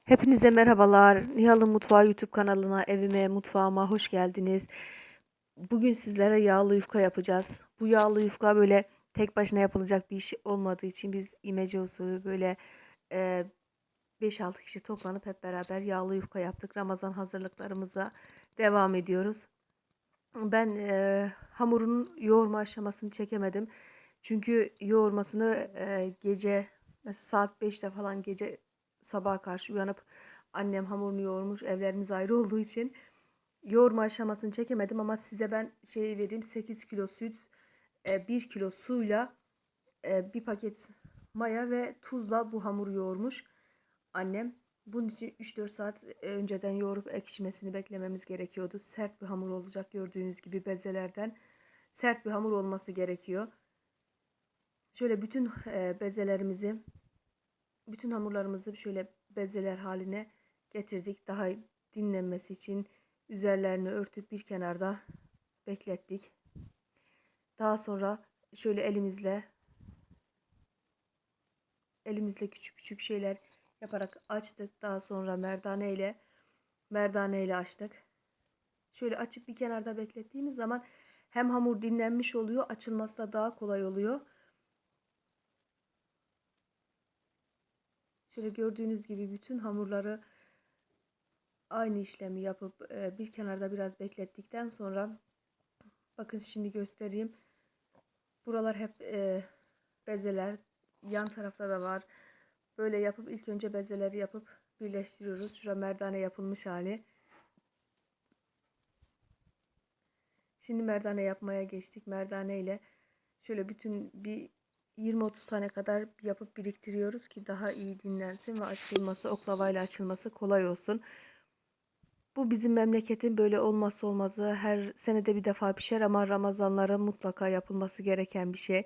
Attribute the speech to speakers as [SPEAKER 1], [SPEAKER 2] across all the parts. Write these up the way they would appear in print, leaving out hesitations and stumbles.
[SPEAKER 1] Hepinize merhabalar. Nihal'ın Mutfağı YouTube kanalına, evime, mutfağıma hoş geldiniz. Bugün sizlere yağlı yufka yapacağız. Bu yağlı yufka böyle tek başına yapılacak bir iş olmadığı için biz imece usulü böyle e, 5-6 kişi toplanıp hep beraber yağlı yufka yaptık. Ramazan hazırlıklarımıza devam ediyoruz. Ben hamurun yoğurma aşamasını çekemedim. Çünkü yoğurmasını gece mesela saat 5'te falan gece sabaha karşı uyanıp annem hamurunu yoğurmuş. Evlerimiz ayrı olduğu için yoğurma aşamasını çekemedim ama size ben şey vereyim 8 kilo süt, 1 kilo suyla bir paket maya ve tuzla bu hamuru yoğurmuş annem. Bunun için 3-4 saat önceden yoğurup ekşimesini beklememiz gerekiyordu. Sert bir hamur olacak gördüğünüz gibi bezelerden. Sert bir hamur olması gerekiyor. Şöyle bütün bezelerimizi, bütün hamurlarımızı şöyle bezeler haline getirdik. Daha dinlenmesi için üzerlerini örtüp bir kenarda beklettik. Daha sonra şöyle elimizle küçük küçük şeyler yaparak açtık. Daha sonra merdane ile açtık. Şöyle açıp bir kenarda beklettiğimiz zaman hem hamur dinlenmiş oluyor, açılması da daha kolay oluyor. Şöyle gördüğünüz gibi bütün hamurları aynı işlemi yapıp bir kenarda biraz beklettikten sonra bakın şimdi göstereyim. Buralar hep bezeler. Yan tarafta da var. Böyle yapıp ilk önce bezeleri yapıp birleştiriyoruz. Şura merdane yapılmış hali. Şimdi merdane yapmaya geçtik. Merdane ile şöyle bütün bir 20-30 tane kadar yapıp biriktiriyoruz ki daha iyi dinlensin ve açılması, oklavayla açılması kolay olsun. Bu bizim memleketin böyle olmazsa olmazı. Her senede bir defa pişer ama Ramazanlara mutlaka yapılması gereken bir şey.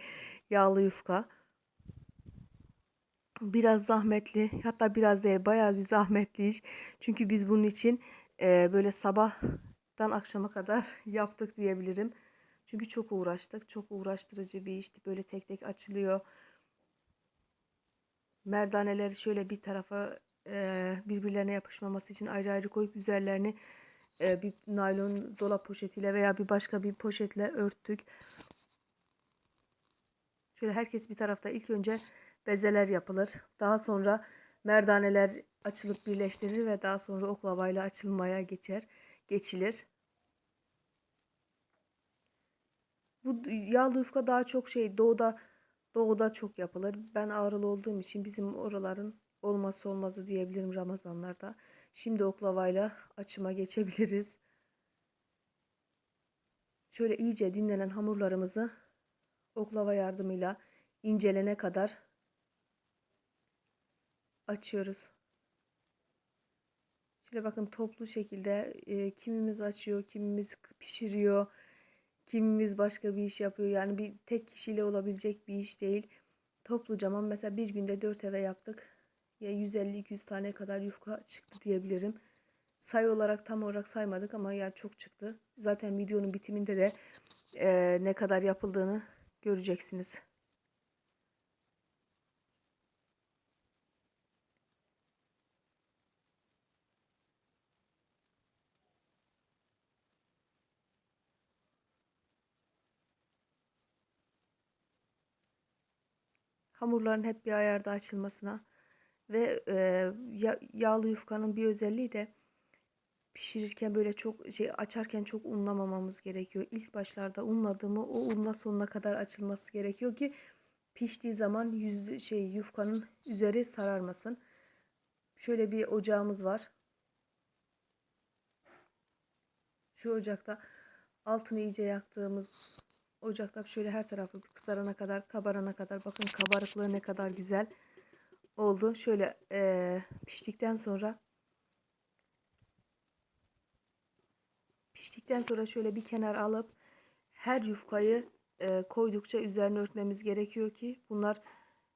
[SPEAKER 1] Yağlı yufka. Biraz zahmetli, hatta biraz değil, bayağı bir zahmetli iş. Çünkü biz bunun için böyle sabahtan akşama kadar yaptık diyebilirim. Çünkü çok uğraştık. Çok uğraştırıcı bir işti. Böyle tek tek açılıyor. Merdaneleri şöyle bir tarafa birbirlerine yapışmaması için ayrı ayrı koyup üzerlerini bir naylon dolap poşetiyle veya bir başka bir poşetle örttük. Şöyle herkes bir tarafta ilk önce bezeler yapılır. Daha sonra merdaneler açılıp birleştirilir ve daha sonra oklavayla açılmaya geçilir. Bu yağlı yufka daha çok doğuda çok yapılır. Ben Ağrılı olduğum için bizim oraların olmazsa olmazı diyebilirim Ramazanlarda. Şimdi oklavayla açıma geçebiliriz. Şöyle iyice dinlenen hamurlarımızı oklava yardımıyla incelene kadar açıyoruz. Şöyle bakın toplu şekilde kimimiz açıyor, kimimiz pişiriyor, kimimiz başka bir iş yapıyor. Yani bir tek kişiyle olabilecek bir iş değil. Topluca ama mesela bir günde 4 eve yaptık. Ya 150-200 tane kadar yufka çıktı diyebilirim. Sayı olarak tam olarak saymadık ama ya çok çıktı. Zaten videonun bitiminde de ne kadar yapıldığını göreceksiniz. Hamurların hep bir ayarda açılmasına ve yağlı yufkanın bir özelliği de pişirirken böyle çok açarken çok unlamamamız gerekiyor. İlk başlarda unladığımı o unla sonuna kadar açılması gerekiyor ki piştiği zaman yufkanın üzeri sararmasın. Şöyle bir ocağımız var. Şu ocakta altını iyice yaktığımız ocakta şöyle her tarafı kızarana kadar, kabarana kadar bakın kabarıklığı ne kadar güzel oldu. Şöyle piştikten sonra şöyle bir kenar alıp her yufkayı koydukça üzerine örtmemiz gerekiyor ki bunlar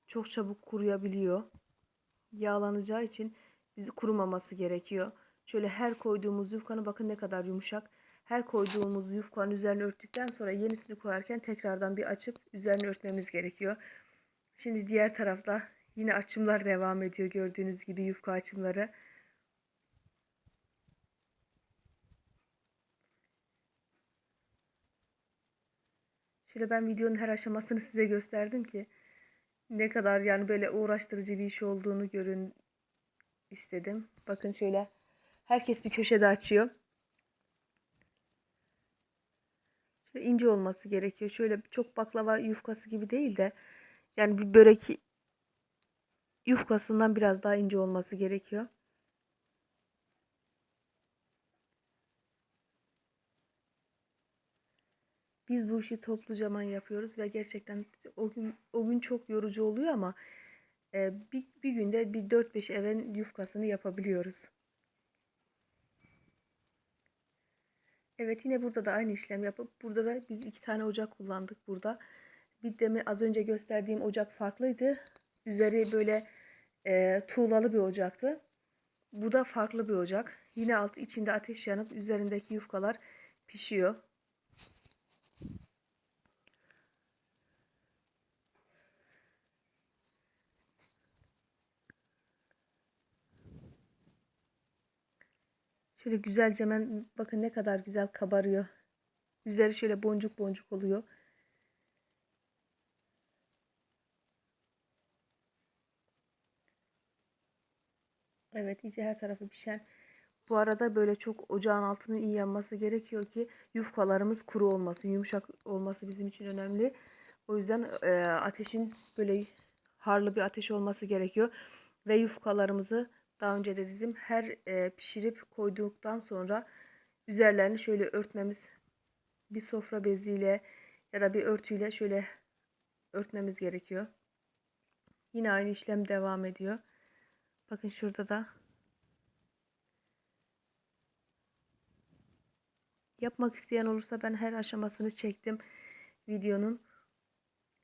[SPEAKER 1] çok çabuk kuruyabiliyor. Yağlanacağı için bizi kurumaması gerekiyor. Şöyle her koyduğumuz yufkanın bakın ne kadar yumuşak. Her koyduğumuz yufkanın üzerine örttükten sonra yenisini koyarken tekrardan bir açıp üzerine örtmemiz gerekiyor. Şimdi diğer tarafta yine açımlar devam ediyor gördüğünüz gibi yufka açımları. Şöyle ben videonun her aşamasını size gösterdim ki ne kadar yani böyle uğraştırıcı bir iş olduğunu görün istedim. Bakın şöyle herkes bir köşede açıyor. Şöyle ince olması gerekiyor. Şöyle çok baklava yufkası gibi değil de yani bir börek yufkasından biraz daha ince olması gerekiyor. Biz bu işi toplucaman yapıyoruz ve gerçekten o gün çok yorucu oluyor ama bir günde bir 4-5 evin yufkasını yapabiliyoruz. Evet, yine burada da aynı işlem yapıp burada da biz 2 tane ocak kullandık burada. Bir de az önce gösterdiğim ocak farklıydı. Üzeri böyle tuğlalı bir ocaktı. Bu da farklı bir ocak. Yine altı içinde ateş yanıp üzerindeki yufkalar pişiyor. Şöyle güzelce hemen bakın ne kadar güzel kabarıyor. Üzeri şöyle boncuk boncuk oluyor. Evet, iyice her tarafı pişen. Bu arada böyle çok ocağın altının iyi yanması gerekiyor ki yufkalarımız kuru olmasın, yumuşak olması bizim için önemli. O yüzden ateşin böyle harlı bir ateş olması gerekiyor. Ve yufkalarımızı daha önce de dedim her pişirip koyduktan sonra üzerlerini şöyle örtmemiz, bir sofra beziyle ya da bir örtüyle şöyle örtmemiz gerekiyor. Yine aynı işlem devam ediyor. Bakın şurada da yapmak isteyen olursa ben her aşamasını çektim videonun.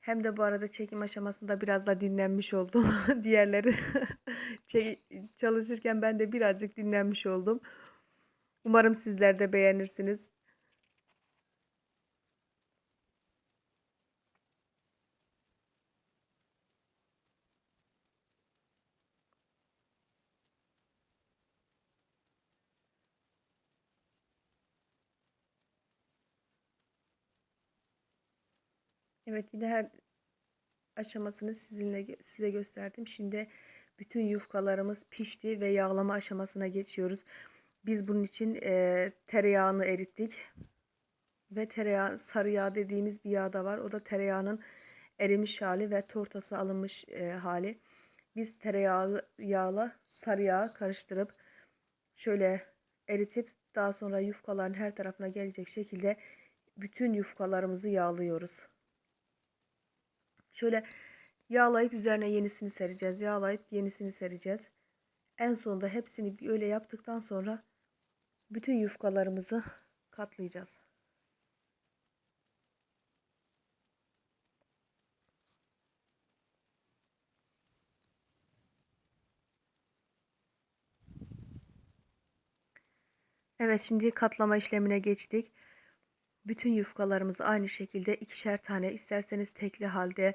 [SPEAKER 1] Hem de bu arada çekim aşamasında biraz da dinlenmiş oldum. Diğerleri çalışırken ben de birazcık dinlenmiş oldum. Umarım sizler de beğenirsiniz. Evet, yine her aşamasını size gösterdim. Şimdi bütün yufkalarımız pişti ve yağlama aşamasına geçiyoruz. Biz bunun için tereyağını erittik. Ve tereyağı, sarı yağ dediğimiz bir yağ da var. O da tereyağının erimiş hali ve tortası alınmış hali. Biz tereyağı yağla sarı yağı karıştırıp şöyle eritip daha sonra yufkaların her tarafına gelecek şekilde bütün yufkalarımızı yağlıyoruz. Şöyle yağlayıp üzerine yenisini sereceğiz. Yağlayıp yenisini sereceğiz. En sonunda hepsini öyle yaptıktan sonra bütün yufkalarımızı katlayacağız. Evet, şimdi katlama işlemine geçtik. Bütün yufkalarımızı aynı şekilde ikişer tane, isterseniz tekli halde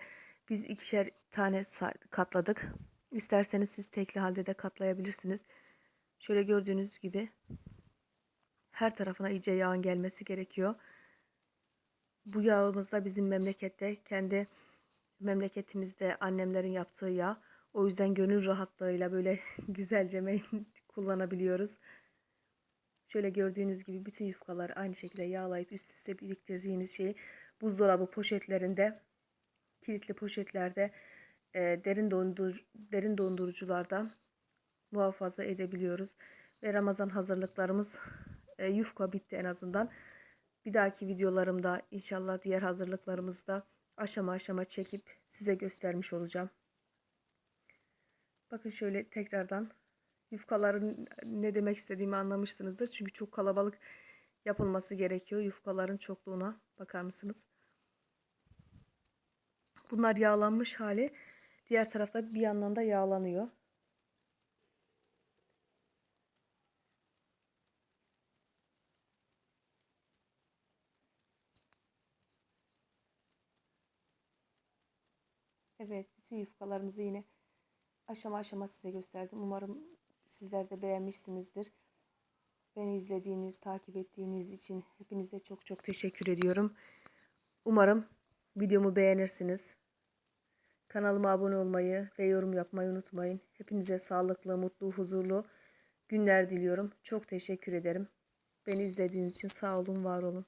[SPEAKER 1] biz ikişer tane katladık. İsterseniz siz tekli halde de katlayabilirsiniz. Şöyle gördüğünüz gibi her tarafına iyice yağın gelmesi gerekiyor. Bu yağımız da bizim memlekette, kendi memleketimizde annemlerin yaptığı yağ. O yüzden gönül rahatlığıyla böyle güzelce kullanabiliyoruz. Şöyle gördüğünüz gibi bütün yufkaları aynı şekilde yağlayıp üst üste biriktirdiğiniz şeyi buzdolabı poşetlerinde, kilitli poşetlerde, derin dondurucularda muhafaza edebiliyoruz. Ve Ramazan hazırlıklarımız yufka bitti en azından. Bir dahaki videolarımda inşallah diğer hazırlıklarımızı da aşama aşama çekip size göstermiş olacağım. Bakın şöyle tekrardan yufkaların ne demek istediğimi anlamışsınızdır. Çünkü çok kalabalık yapılması gerekiyor. Yufkaların çokluğuna bakar mısınız? Bunlar yağlanmış hali. Diğer tarafta bir yandan da yağlanıyor. Evet, bütün yufkalarımızı yine aşama aşama size gösterdim. Umarım sizler de beğenmişsinizdir. Beni izlediğiniz, takip ettiğiniz için hepinize çok çok teşekkür ediyorum. Umarım videomu beğenirsiniz. Kanalıma abone olmayı ve yorum yapmayı unutmayın. Hepinize sağlıklı, mutlu, huzurlu günler diliyorum. Çok teşekkür ederim. Beni izlediğiniz için sağ olun, var olun.